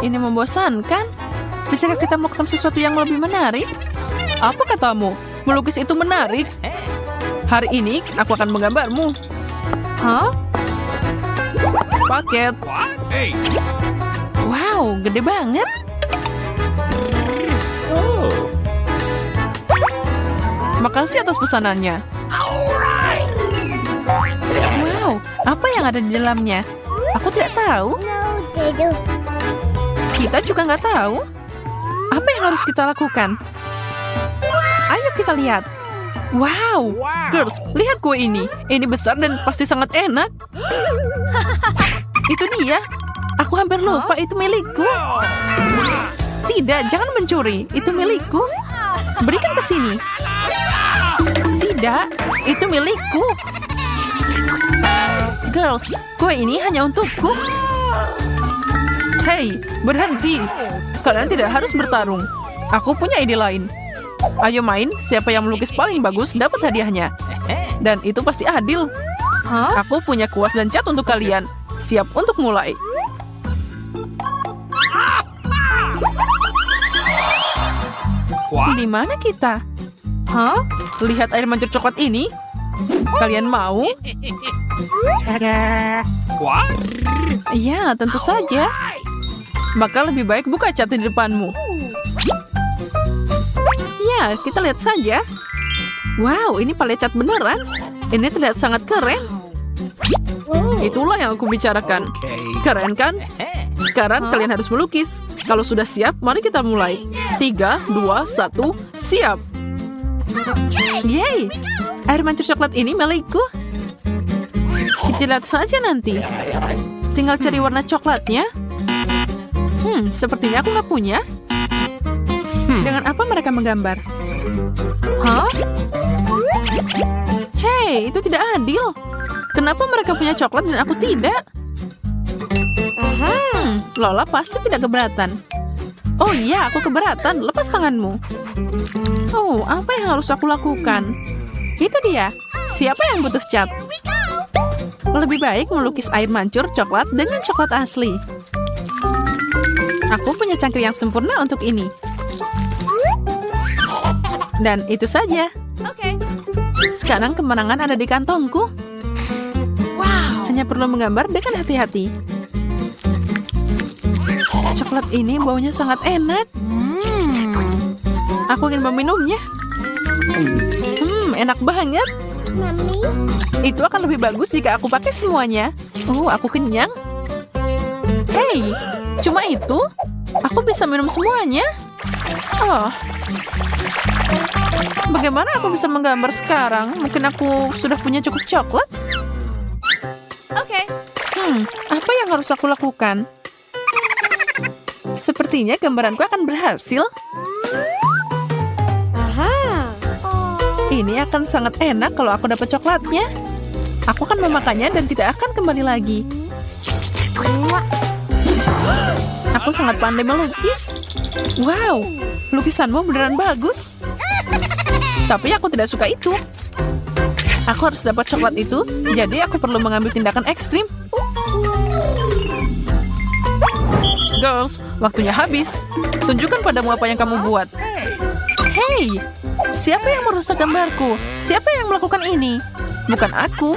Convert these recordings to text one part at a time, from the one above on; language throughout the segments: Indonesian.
Ini membosankan. Bisakah kita melakukan sesuatu yang lebih menarik? Apa katamu? Melukis itu menarik. Hari ini aku akan menggambarmu. Paket. Wow, gede banget. Makasih atas pesanannya. Wow, apa yang ada di dalamnya? Aku tidak tahu. Kita juga nggak tahu. Apa yang harus kita lakukan? Ayo kita lihat. Wow, girls, lihat kue ini. Ini besar dan pasti sangat enak. Itu dia. Aku hampir lupa itu milikku. Tidak, jangan mencuri. Itu milikku. Berikan ke sini. Tidak, itu milikku. Girls, kue ini hanya untukku. Hei, berhenti. Kalian tidak harus bertarung. Aku punya ide lain. Ayo main, siapa yang melukis paling bagus dapat hadiahnya. Dan itu pasti adil. Aku punya kuas dan cat untuk kalian. Siap untuk mulai. Di mana kita? Lihat air mancur coklat ini. Kalian mau? Ya, tentu saja. Maka lebih baik buka cat di depanmu. Ya, kita lihat saja. Wow, ini palet cat beneran. Ini terlihat sangat keren. Itulah yang aku bicarakan. Keren kan? Sekarang kalian harus melukis. Kalau sudah siap, mari kita mulai. 3, 2, 1, siap. Yeay, air mancur coklat ini milikku. Kita lihat saja nanti. Tinggal cari warna coklatnya. Sepertinya aku nggak punya. Dengan apa mereka menggambar? Hei, itu tidak adil. Kenapa mereka punya coklat dan aku tidak? Lola pasti tidak keberatan. Oh iya, aku keberatan. Lepas tanganmu. Oh, apa yang harus aku lakukan? Itu dia. Siapa yang butuh cat? Lebih baik melukis air mancur coklat dengan coklat asli. Aku punya cangkir yang sempurna untuk ini. Dan itu saja. Sekarang kemenangan ada di kantongku. Wow, hanya perlu menggambar dengan hati-hati. Coklat ini baunya sangat enak. Aku ingin meminumnya. Enak banget. Itu akan lebih bagus jika aku pakai semuanya. Aku kenyang. Hei, cuma itu? Aku bisa minum semuanya. Bagaimana aku bisa menggambar sekarang? Mungkin aku sudah punya cukup coklat. Apa yang harus aku lakukan? Sepertinya gambaranku akan berhasil. Ini akan sangat enak kalau aku dapat coklatnya. Aku akan memakannya dan tidak akan kembali lagi. Aku sangat pandai melukis. Wow, lukisanmu beneran bagus. Tapi aku tidak suka itu. Aku harus dapat coklat itu, jadi aku perlu mengambil tindakan ekstrim. Girls, waktunya habis. Tunjukkan padamu apa yang kamu buat. Hei, siapa yang merusak gambarku? Siapa yang melakukan ini? Bukan aku.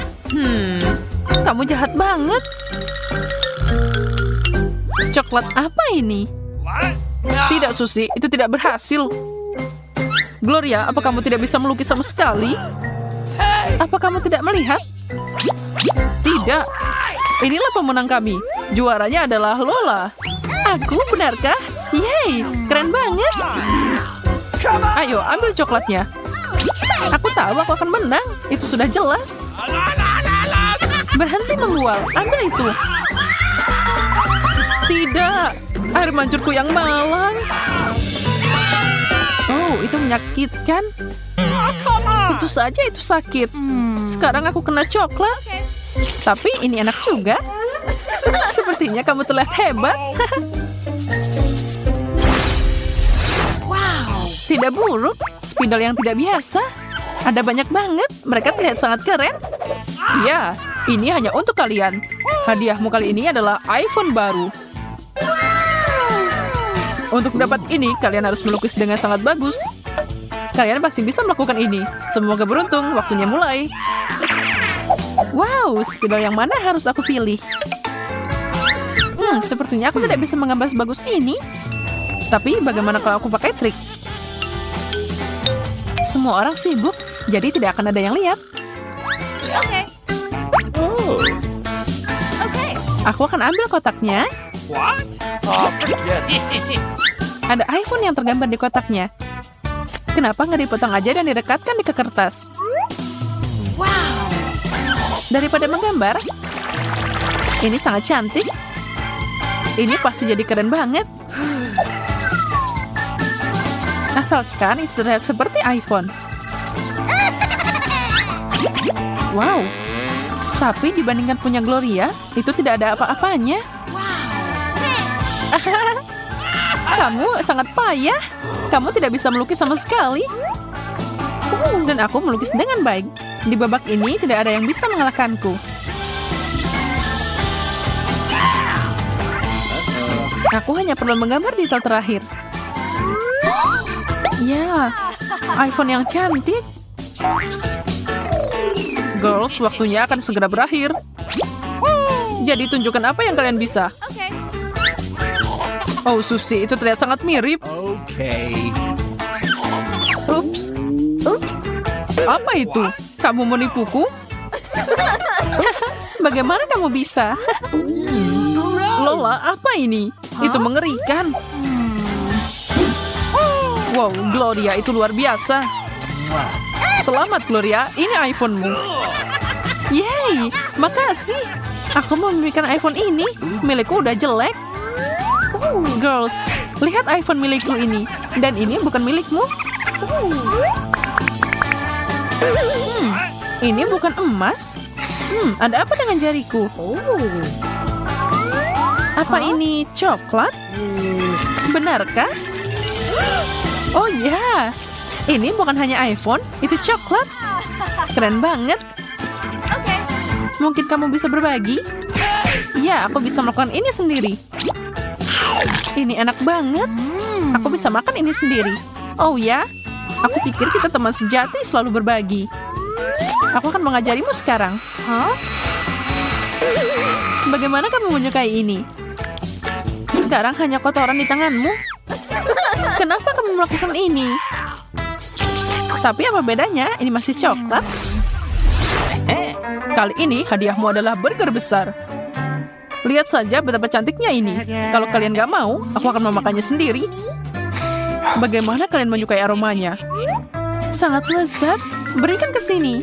Kamu jahat banget. Coklat apa ini? Tidak, Susi, itu tidak berhasil. Gloria, apa kamu tidak bisa melukis sama sekali? Apa kamu tidak melihat? Tidak. Inilah pemenang kami. Juaranya adalah Lola. Aku, benarkah? Yeay, keren banget. Ayo, ambil coklatnya. Aku tahu aku akan menang. Itu sudah jelas. Berhenti membual. Ambil itu. Tidak. Air mancurku yang malang. Oh, itu menyakitkan. Tentu saja itu sakit. Sekarang aku kena coklat. Tapi ini enak juga. Sepertinya kamu terlihat hebat. Wow, tidak buruk. Spidol yang tidak biasa. Ada banyak banget. Mereka terlihat sangat keren. Ya, ini hanya untuk kalian. Hadiahmu kali ini adalah iPhone baru. Untuk dapat ini, kalian harus melukis dengan sangat bagus. Kalian pasti bisa melakukan ini. Semoga beruntung, waktunya mulai. Wow, spidol yang mana harus aku pilih? Sepertinya aku tidak bisa menggambar sebagus ini. Tapi bagaimana kalau aku pakai trik? Semua orang sibuk, jadi tidak akan ada yang lihat. Aku akan ambil kotaknya. Ada iPhone yang tergambar di kotaknya. Kenapa nggak dipotong aja dan direkatkan di kertas? Wow! Daripada menggambar, ini sangat cantik. Ini pasti jadi keren banget. Asalkan itu terlihat seperti iPhone. Wow! Tapi dibandingkan punya Gloria, itu tidak ada apa-apanya. Kamu sangat payah. Kamu tidak bisa melukis sama sekali. Dan aku melukis dengan baik. Di babak ini tidak ada yang bisa mengalahkanku. Aku hanya perlu menggambar detail terakhir. Ya, iPhone yang cantik. Girls, waktunya akan segera berakhir. Jadi tunjukkan apa yang kalian bisa. Oh, Susie, itu terlihat sangat mirip. Ups. Apa itu? Kamu menipuku? Bagaimana kamu bisa? Lola, apa ini? Itu mengerikan. Wow, Gloria, itu luar biasa. Selamat, Gloria. Ini iPhone-mu. Yeay, makasih. Aku mau memiliki iPhone ini. Milikku udah jelek. Girls, lihat iPhone milikku ini. Dan ini bukan milikmu. Ini bukan emas. Ada apa dengan jariku? Apa ini coklat? Benarkah? Oh ya, ini bukan hanya iPhone, itu coklat. Keren banget. Mungkin kamu bisa berbagi? Ya, aku bisa melakukan ini sendiri. Ini enak banget. Aku bisa makan ini sendiri. Oh ya, aku pikir kita teman sejati selalu berbagi. Aku akan mengajarimu sekarang. Bagaimana kamu menyukai ini? Sekarang hanya kotoran di tanganmu. Kenapa kamu melakukan ini? Tapi apa bedanya? Ini masih coklat. Kali ini hadiahmu adalah burger besar. Lihat saja betapa cantiknya ini. Kalau kalian gak mau, aku akan memakannya sendiri. Bagaimana kalian menyukai aromanya? Sangat lezat. Berikan ke sini.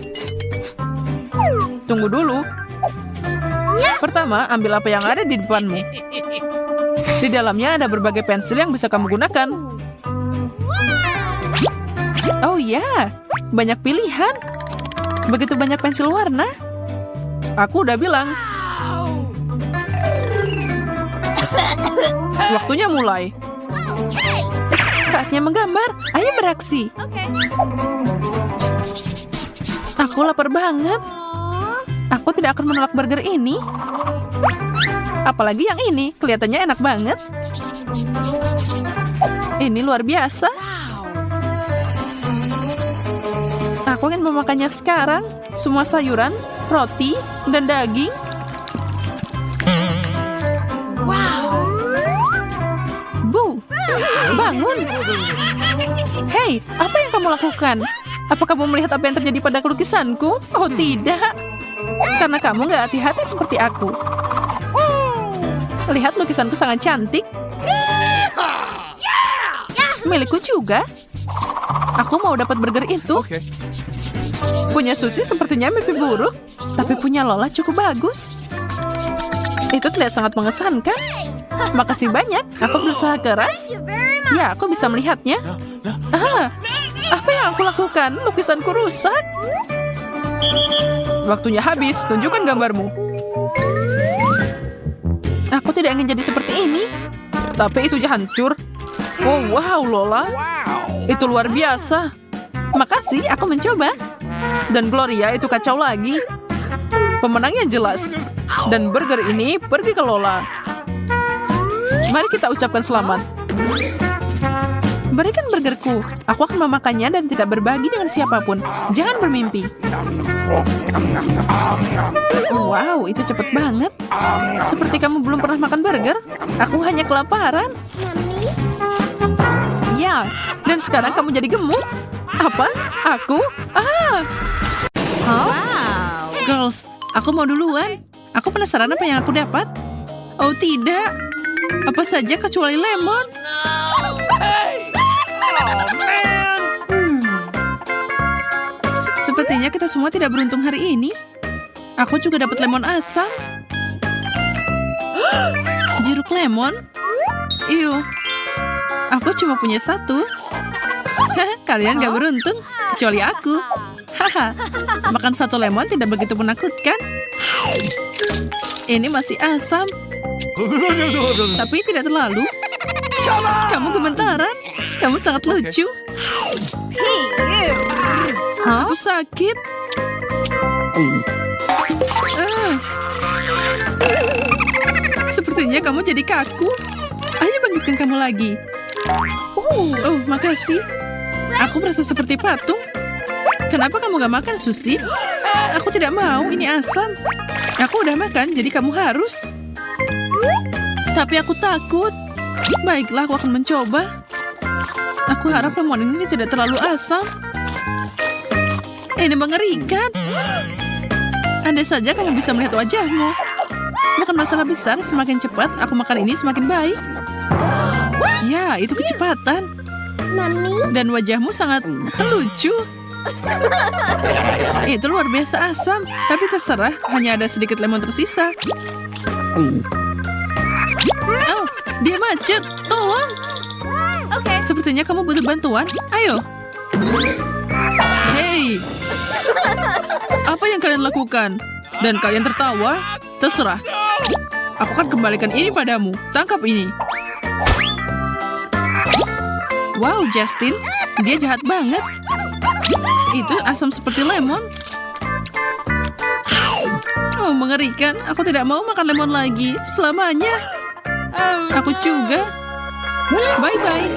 Tunggu dulu. Pertama, ambil apa yang ada di depanmu. Di dalamnya ada berbagai pensil yang bisa kamu gunakan. Oh ya, banyak pilihan. Begitu banyak pensil warna. Aku udah bilang. Waktunya mulai. Saatnya menggambar. Ayo beraksi. Aku lapar banget. Aku tidak akan menolak burger ini. Apalagi yang ini, kelihatannya enak banget. Ini luar biasa. Aku ingin memakannya sekarang. Semua sayuran, roti, dan daging. Wow. Bu, bangun. Hei, apa yang kamu lakukan? Apa kamu melihat apa yang terjadi pada lukisanku? Oh tidak. Karena kamu gak hati-hati seperti aku. Lihat lukisanku sangat cantik. Milikku juga. Aku mau dapat burger itu. Punya Susie sepertinya mimpi buruk. Tapi punya Lola cukup bagus. Itu terlihat sangat mengesankan. Makasih banyak. Aku berusaha keras. Ya, aku bisa melihatnya. Apa yang aku lakukan? Lukisanku rusak. Waktunya habis. Tunjukkan gambarmu. Aku tidak ingin jadi seperti ini. Tapi itu hancur. Oh, wow, Lola. Itu luar biasa. Makasih, aku mencoba. Dan Gloria itu kacau lagi. Pemenangnya jelas. Dan burger ini pergi ke Lola. Mari kita ucapkan selamat. Berikan burgerku. Aku akan memakannya dan tidak berbagi dengan siapapun. Jangan bermimpi. Wow, itu cepat banget. Seperti kamu belum pernah makan burger. Aku hanya kelaparan. Ya, dan sekarang kamu jadi gemuk. Apa? Aku? Girls, aku mau duluan. Aku penasaran apa yang aku dapat. Oh tidak. Apa saja kecuali lemon. Sepertinya kita semua tidak beruntung hari ini. Aku juga dapat lemon asam. Jeruk lemon. Iu. Aku cuma punya satu. Kalian gak beruntung, kecuali aku. Haha. Makan satu lemon tidak begitu menakutkan. Ini masih asam. Tapi tidak terlalu. Kamu gemetaran. Kamu sangat lucu. Aku sakit. Sepertinya kamu jadi kaku. Ayo bangkitkan kamu lagi. Oh, makasih. Aku merasa seperti patung. Kenapa kamu gak makan, Susi? Aku tidak mau, ini asam. Aku udah makan, jadi kamu harus. Tapi aku takut. Baiklah, aku akan mencoba. Aku harap lemon ini tidak terlalu asam. Ini mengerikan. Andai saja kamu bisa melihat wajahmu. Bukan masalah besar, semakin cepat aku makan ini semakin baik. Ya, itu kecepatan. Dan wajahmu sangat lucu. Itu luar biasa asam. Tapi terserah, hanya ada sedikit lemon tersisa. Oh, dia macet. Tolong. Sepertinya kamu butuh bantuan. Ayo. Hei. Apa yang kalian lakukan? Dan kalian tertawa? Terserah. Aku akan kembalikan ini padamu. Tangkap ini. Wow, Justin. Dia jahat banget. Itu asam seperti lemon. Oh, mengerikan. Aku tidak mau makan lemon lagi. Selamanya. Aku juga. Bye-bye.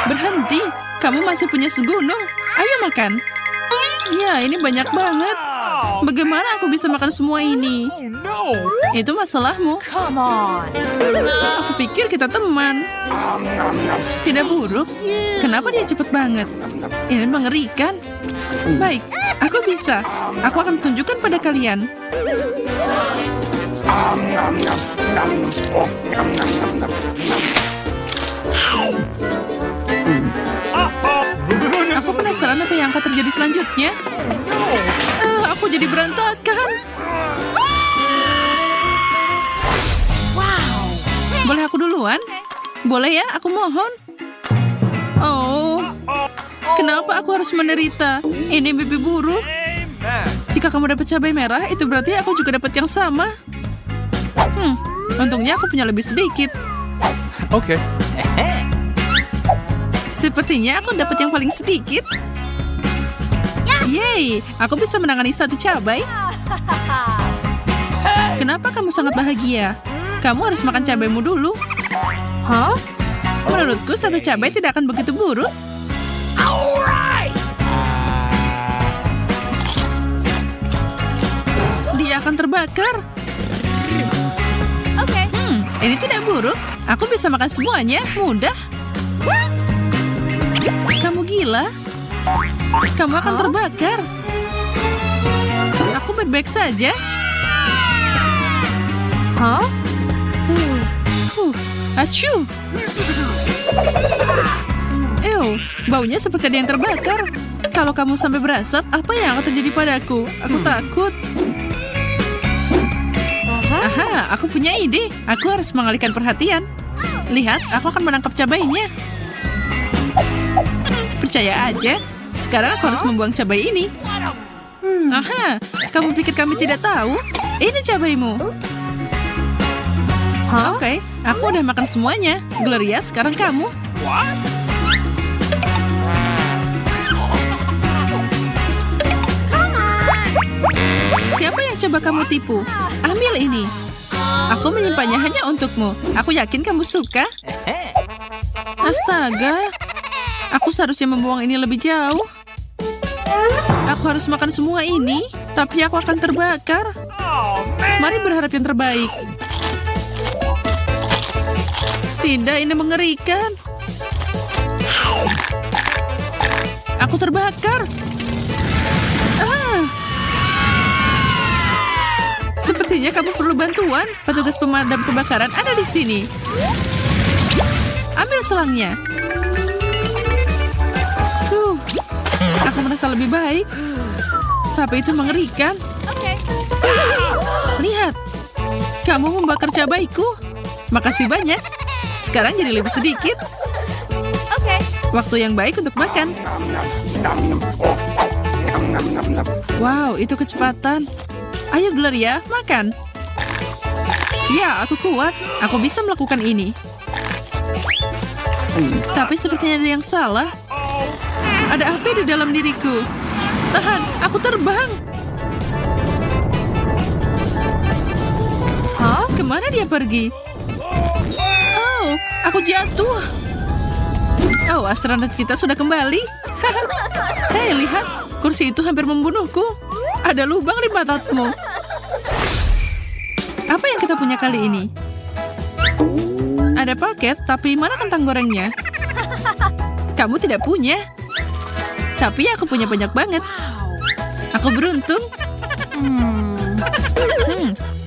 Berhenti. Kamu masih punya segunung. Ayo makan. Ya, ini banyak banget. Bagaimana aku bisa makan semua ini? Itu masalahmu. Aku pikir kita teman. Tidak buruk. Kenapa dia cepat banget? Ini mengerikan. Baik, aku bisa. Aku akan tunjukkan pada kalian. Aku penasaran apa yang akan terjadi selanjutnya. Aku jadi berantakan. Wow. Boleh aku duluan? Boleh ya, aku mohon. Oh, kenapa aku harus menderita? Ini mimpi buruk. Jika kamu dapat cabai merah, itu berarti aku juga dapat yang sama. Untungnya aku punya lebih sedikit. Oke. Sepertinya aku dapat yang paling sedikit. Yeay, aku bisa menangani satu cabai. Kenapa kamu sangat bahagia? Kamu harus makan cabaimu dulu. Hah? Menurutku satu cabai tidak akan begitu buruk. Dia akan terbakar. Ini tidak buruk. Aku bisa makan semuanya, mudah. Kamu gila? Kamu akan terbakar. Aku baik-baik saja. Hah? Acuh. Baunya seperti ada yang terbakar. Kalau kamu sampai berasap, apa yang akan terjadi padaku? Aku takut. Aha, aku punya ide. Aku harus mengalihkan perhatian. Lihat, aku akan menangkap cabainya. Percaya aja. Sekarang aku harus membuang cabai ini. Aha, kamu pikir kami tidak tahu? Ini cabaimu. Oke, aku udah makan semuanya. Gloria, sekarang kamu. Siapa yang coba kamu tipu? Ambil ini. Aku menyimpannya hanya untukmu. Aku yakin kamu suka. Astaga, aku seharusnya membuang ini lebih jauh. Aku harus makan semua ini, tapi aku akan terbakar. Mari berharap yang terbaik. Tidak, ini mengerikan. Aku terbakar. Sepertinya kamu perlu bantuan. Petugas pemadam kebakaran ada di sini. Ambil selangnya. Aku merasa lebih baik. Tapi itu mengerikan. Lihat, kamu membakar cabaiku. Makasih banyak. Sekarang jadi lebih sedikit. Waktu yang baik untuk makan. Wow, itu kecepatan. Ayo Gloria, makan. Ya, aku kuat. Aku bisa melakukan ini. Tapi sepertinya ada yang salah. Ada api di dalam diriku. Tahan, aku terbang. Hah? Kemana dia pergi? Oh, aku jatuh. Oh, astronot kita sudah kembali. Hei, lihat. Kursi itu hampir membunuhku. Ada lubang di matamu. Apa yang kita punya kali ini? Ada paket, tapi mana kentang gorengnya? Kamu tidak punya. Tapi aku punya banyak banget. Aku beruntung.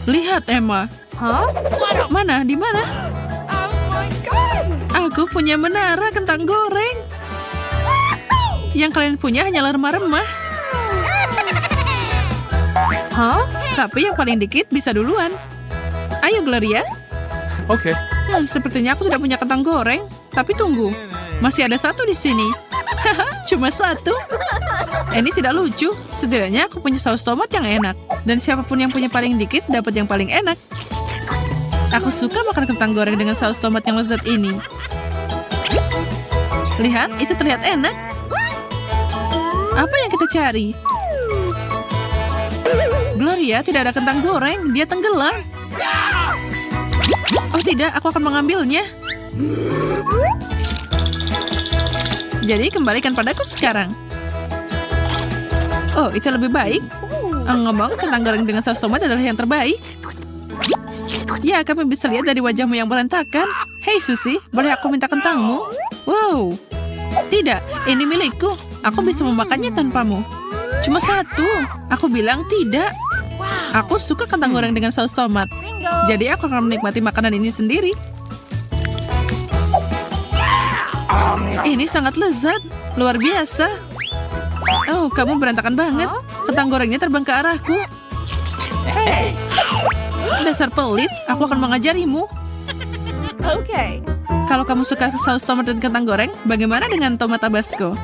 Lihat, Emma. Mana? Di mana? Aku punya menara kentang goreng. Yang kalian punya hanyalah remah-remah. Tapi yang paling dikit bisa duluan. Ayo, Gloria. Oke. Sepertinya aku tidak punya kentang goreng. Tapi tunggu. Masih ada satu di sini. Cuma satu. Ini tidak lucu. Setidaknya aku punya saus tomat yang enak. Dan siapapun yang punya paling dikit dapat yang paling enak. Aku suka makan kentang goreng dengan saus tomat yang lezat ini. Lihat, itu terlihat enak. Apa yang kita cari? Gloria, tidak ada kentang goreng. Dia tenggelam. Oh tidak, aku akan mengambilnya. Jadi kembalikan padaku sekarang. Oh, itu lebih baik. Ngomong, kentang goreng dengan saus tomat adalah yang terbaik. Ya, kami bisa lihat dari wajahmu yang berantakan. Hei Susie, boleh aku minta kentangmu? Wow. Tidak, ini milikku. Aku bisa memakannya tanpamu. Cuma satu. Aku bilang tidak. Aku suka kentang goreng dengan saus tomat. Jadi aku akan menikmati makanan ini sendiri. Ini sangat lezat. Luar biasa. Oh, kamu berantakan banget. Kentang gorengnya terbang ke arahku. Dasar pelit, aku akan mengajarimu. Kalau kamu suka saus tomat dan kentang goreng, bagaimana dengan tomat tabasco?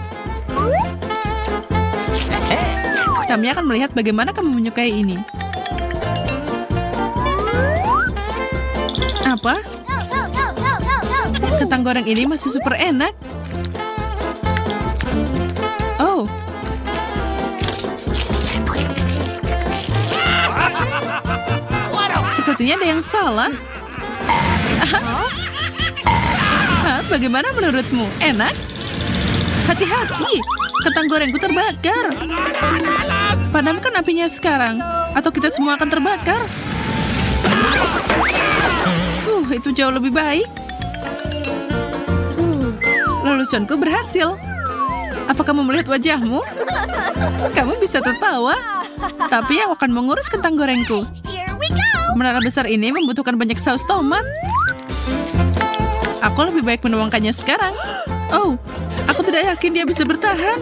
Kami akan melihat bagaimana kamu menyukai ini. Apa? Kentang goreng ini masih super enak. Oh. Sepertinya ada yang salah. Bagaimana menurutmu? Enak? Hati-hati, kentang gorengku terbakar. Padamkan apinya sekarang, atau kita semua akan terbakar. Itu jauh lebih baik. Leluconku berhasil. Apa kamu melihat wajahmu? Kamu bisa tertawa. Tapi aku akan mengurus kentang gorengku. Menara besar ini membutuhkan banyak saus tomat. Aku lebih baik menuangkannya sekarang. Oh, aku tidak yakin dia bisa bertahan.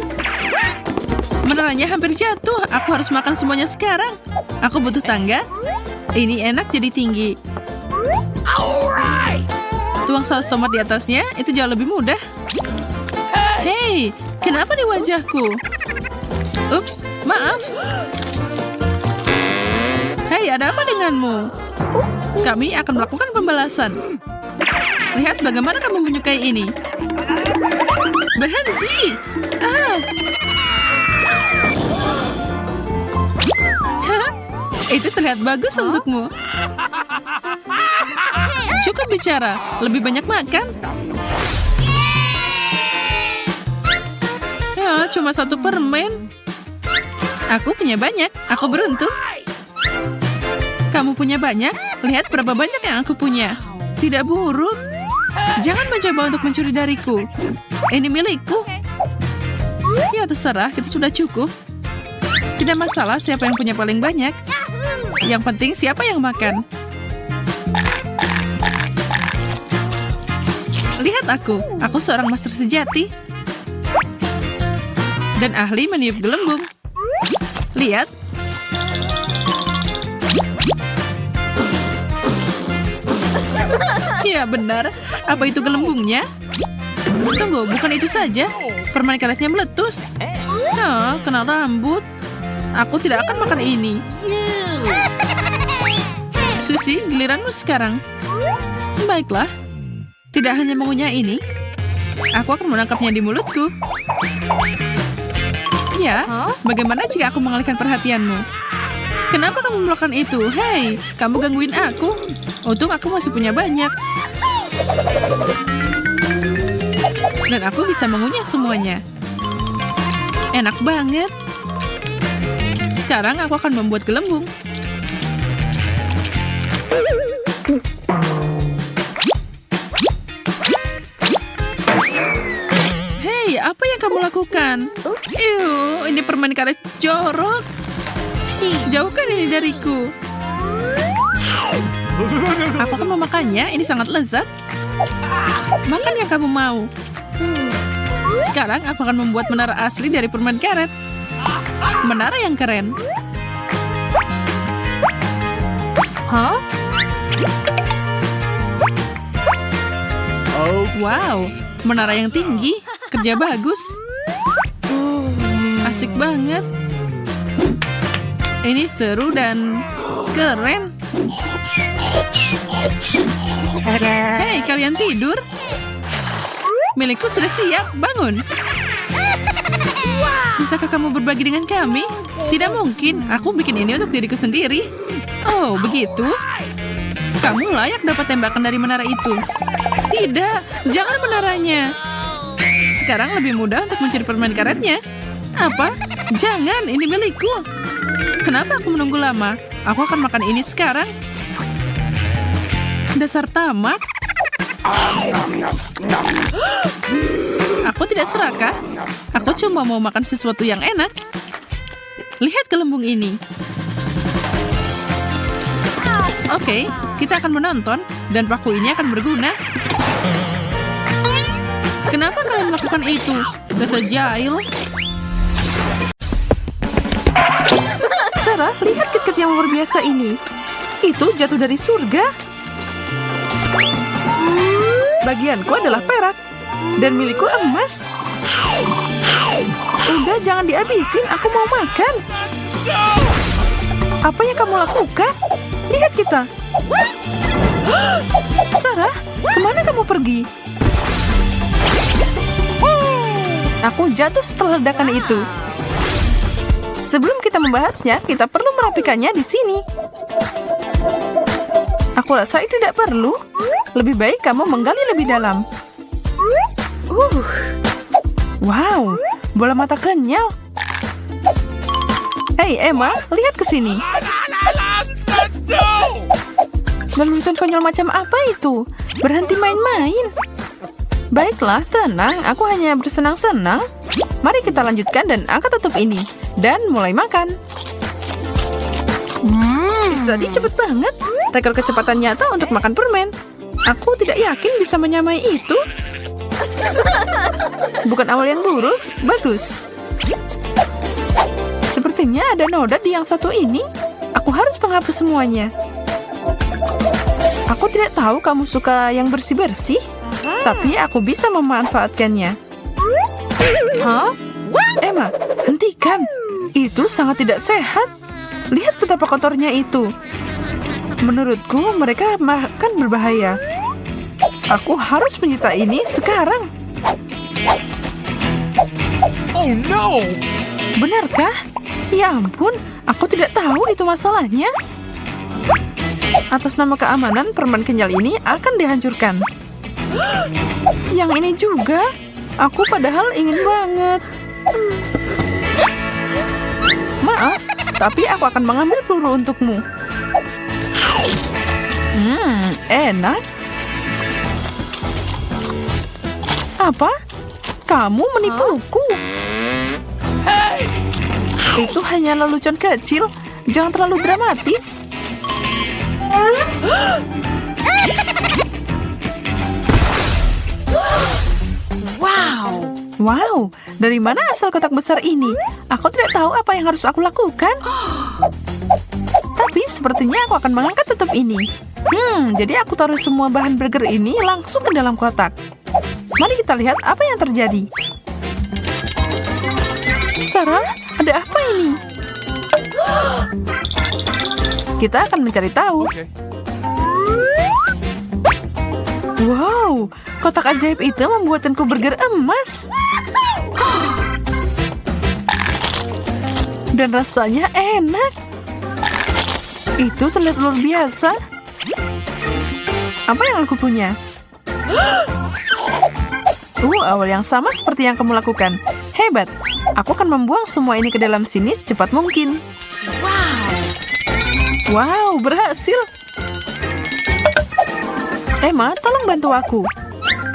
Menaranya hampir jatuh. Aku harus makan semuanya sekarang. Aku butuh tangga. Ini enak jadi tinggi. Tuang saus tomat di atasnya, itu jauh lebih mudah. Hei, kenapa di wajahku? Ups, maaf. Hei, ada apa denganmu? Kami akan melakukan pembalasan. Lihat bagaimana kamu menyukai ini. Berhenti! Itu terlihat bagus untukmu. Cukup bicara, lebih banyak makan. cuma satu permen. Aku punya banyak. Aku beruntung. Kamu punya banyak? Lihat berapa banyak yang aku punya. Tidak buruk. Jangan mencoba untuk mencuri dariku. Ini milikku. Ya terserah, kita sudah cukup. Tidak masalah siapa yang punya paling banyak. Yang penting siapa yang makan. Lihat aku seorang master sejati. Dan ahli meniup gelembung. Lihat. Ya benar, apa itu gelembungnya? Tunggu, bukan itu saja. Permen karetnya meletus. Nah, kena rambut. Aku tidak akan makan ini. Susie, giliranmu sekarang. Baiklah. Tidak hanya mengunyah ini, aku akan menangkapnya di mulutku. Ya, bagaimana jika aku mengalihkan perhatianmu? Kenapa kamu melakukan itu? Hei, kamu gangguin aku. Untung aku masih punya banyak. Dan aku bisa mengunyah semuanya. Enak banget. Sekarang aku akan membuat gelembung. Hei, apa yang kamu lakukan? Ew, ini permen karet jorok. Jauhkan ini dariku. Apa kamu makannya? Ini sangat lezat. Makan yang kamu mau. Sekarang aku akan membuat menara asli dari permen karet. Menara yang keren. Hah? Wow, menara yang tinggi. Kerja bagus. Asik banget. Ini seru dan keren. Hei, kalian tidur? Milikku sudah siap, bangun. Bisakah kamu berbagi dengan kami? Tidak mungkin, aku bikin ini untuk diriku sendiri. Oh, begitu? Kamu layak dapat tembakan dari menara itu. Tidak, jangan menaranya. Sekarang lebih mudah untuk mencuri permen karetnya. Apa? Jangan, ini milikku. Kenapa aku menunggu lama? Aku akan makan ini sekarang. Dasar tamak. Aku tidak serakah. Aku cuma mau makan sesuatu yang enak. Lihat gelembung ini. Oke, kita akan menonton dan paku ini akan berguna. Kenapa kalian melakukan itu? Dasar jahil. Sarah, lihat KitKat yang luar biasa ini. Itu jatuh dari surga. Bagianku adalah perak dan milikku emas. Udah, jangan dihabisin, aku mau makan. Apa yang kamu lakukan? Lihat kita. Sarah, kemana kamu pergi? Aku jatuh setelah ledakan itu. Sebelum kita membahasnya, kita perlu merapikannya di sini. Aku rasa itu tidak perlu. Lebih baik kamu menggali lebih dalam. Wow, bola mata kenyal. Hei, Emma, lihat ke sini. Lelucon konyol macam apa itu? Berhenti main-main. Baiklah, tenang. Aku hanya bersenang-senang. Mari kita lanjutkan dan angkat tutup ini. Dan mulai makan. Jadi cepet banget. Rekor kecepatan nyata untuk makan permen. Aku tidak yakin bisa menyamai itu. Bukan awal yang buruk. Bagus. Sepertinya ada noda di yang satu ini. Aku harus menghapus semuanya. Aku tidak tahu kamu suka yang bersih-bersih. Tapi aku bisa memanfaatkannya. Hah? Emma, hentikan. Itu sangat tidak sehat. Lihat betapa kotornya itu. Menurutku mereka makan berbahaya. Aku harus menyita ini sekarang. Oh no! Benarkah? Ya ampun, aku tidak tahu itu masalahnya. Atas nama keamanan, permen kenyal ini akan dihancurkan. Yang ini juga. Aku padahal ingin banget. Maaf, tapi aku akan mengambil peluru untukmu. Enak. Apa? Kamu menipuku? Itu hanya lelucon kecil. Jangan terlalu dramatis. Wow, dari mana asal kotak besar ini? Aku tidak tahu apa yang harus aku lakukan. Tapi sepertinya aku akan mengangkat tutup ini. Jadi aku taruh semua bahan burger ini langsung ke dalam kotak. Mari kita lihat apa yang terjadi. Sarah, ada apa ini? Kita akan mencari tahu. Wow, kotak ajaib itu membuatkanku burger emas. Dan rasanya enak. Itu terlihat luar biasa. Apa yang aku punya? Awal yang sama seperti yang kamu lakukan. Hebat. Aku akan membuang semua ini ke dalam sini secepat mungkin. Wow, berhasil. Emma, tolong bantu aku.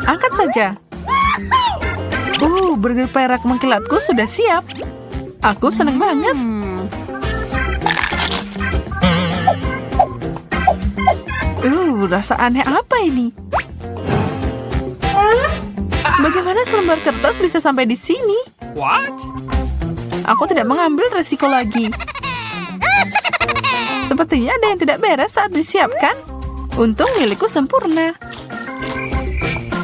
Angkat saja. Burger perak mengkilatku sudah siap. Aku senang banget. Rasa aneh apa ini? Bagaimana selembar kertas bisa sampai di sini? Aku tidak mengambil resiko lagi. Sepertinya ada yang tidak beres saat disiapkan. Untung milikku sempurna.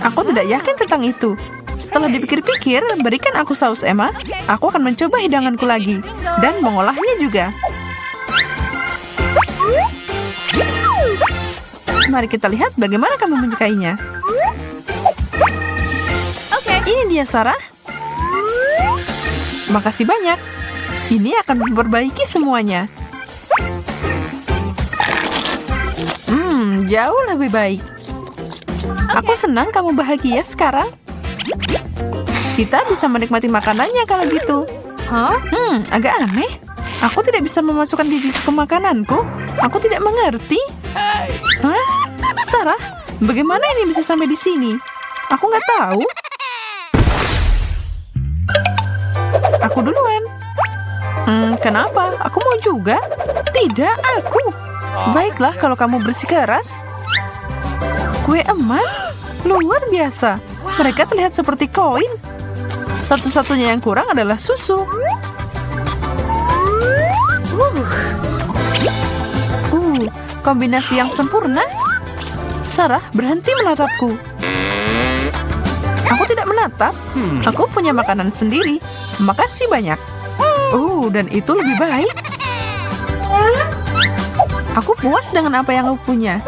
Aku tidak yakin tentang itu. Setelah dipikir-pikir, berikan aku saus, Emma. Aku akan mencoba hidanganku lagi. Dan mengolahnya juga. Mari kita lihat bagaimana kamu menyukainya. Ini dia, Sarah. Makasih banyak. Ini akan memperbaiki semuanya. Jauh lebih baik. Aku senang kamu bahagia sekarang. Kita bisa menikmati makanannya kalau gitu. Agak aneh. Aku tidak bisa memasukkan gigi ke makananku. Aku tidak mengerti. Sarah, bagaimana ini bisa sampai di sini? Aku nggak tahu. Aku duluan. Kenapa? Aku mau juga. Tidak, aku. Baiklah kalau kamu bersikeras. Kue emas? Luar biasa. Mereka terlihat seperti koin. Satu-satunya yang kurang adalah susu. Kombinasi yang sempurna. Sarah, berhenti menatapku. Aku tidak menatap. Aku punya makanan sendiri. Makasih banyak. Dan itu lebih baik. Aku puas dengan apa yang aku punya.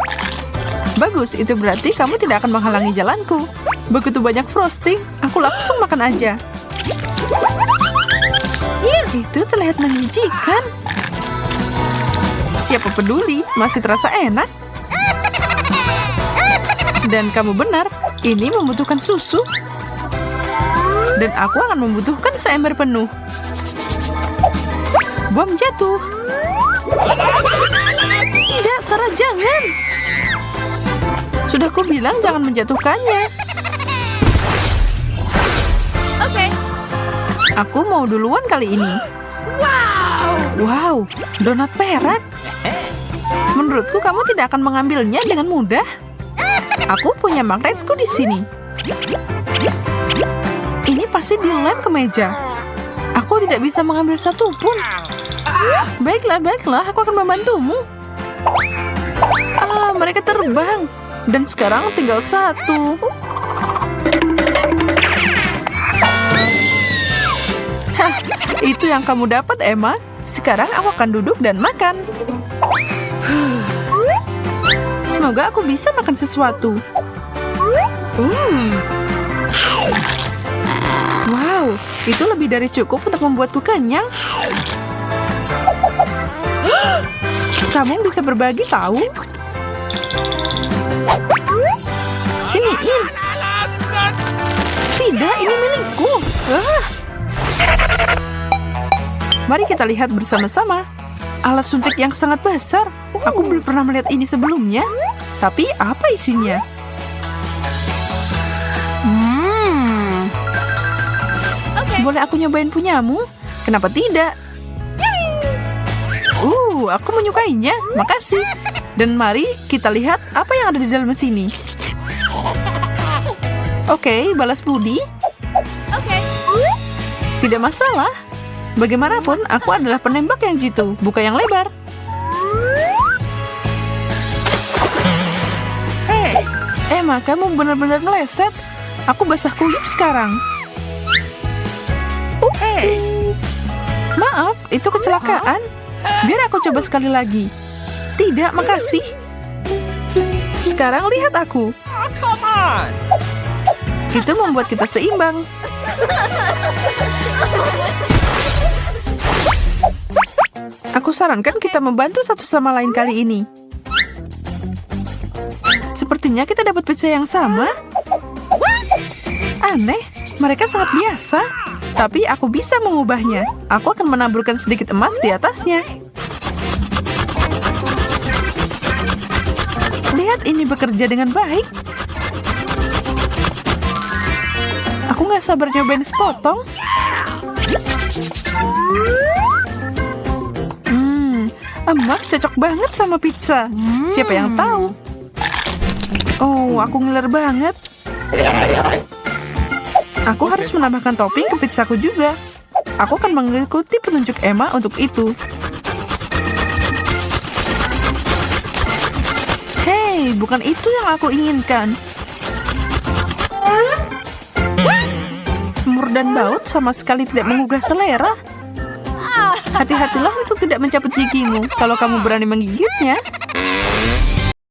Bagus, itu berarti kamu tidak akan menghalangi jalanku. Begitu banyak frosting, aku langsung makan aja. Itu terlihat menjijikan. Siapa peduli, masih terasa enak. Dan kamu benar, ini membutuhkan susu. Dan aku akan membutuhkan seember penuh. Bom jatuh. Tidak, Sarah, jangan. Sudah kubilang jangan menjatuhkannya. Aku mau duluan kali ini. Wow, donat perak. Menurutku kamu tidak akan mengambilnya dengan mudah. Aku punya magnetku di sini. Ini pasti dilem ke meja. Aku tidak bisa mengambil satu pun. Baiklah, aku akan membantumu. Mereka terbang. Dan sekarang tinggal satu. Itu yang kamu dapat, Emma. Sekarang aku akan duduk dan makan. Semoga aku bisa makan sesuatu. Wow, itu lebih dari cukup untuk membuatku kenyang. Kamu bisa berbagi, tahu? Siniin. Tidak, ini milikku. Mari kita lihat bersama-sama. Alat suntik yang sangat besar. Aku belum pernah melihat ini sebelumnya. Tapi apa isinya? Boleh aku nyobain punyamu? Kenapa tidak? Aku menyukainya. Makasih. Dan mari kita lihat apa yang ada di dalam sini. Oke, balas budi. Tidak masalah. Bagaimanapun, aku adalah penembak yang jitu, bukan yang lebar. Emma, kamu benar-benar meleset. Aku basah kuyup sekarang. Maaf, itu kecelakaan. Biar aku coba sekali lagi. Tidak, makasih. Sekarang lihat aku. Itu membuat kita seimbang. Aku sarankan kita membantu satu sama lain kali ini. Sepertinya kita dapat pizza yang sama. Aneh, mereka sangat biasa. Tapi aku bisa mengubahnya. Aku akan menaburkan sedikit emas di atasnya. Lihat, ini bekerja dengan baik. Aku nggak sabar nyobain sepotong. Emas cocok banget sama pizza. Siapa yang tahu? Oh, aku ngiler banget. Aku harus menambahkan topping ke pizzaku juga. Aku akan mengikuti petunjuk Emma untuk itu. Hei, bukan itu yang aku inginkan. Semur dan baut sama sekali tidak menggugah selera. Hati-hatilah untuk tidak mencabut gigimu kalau kamu berani menggigitnya.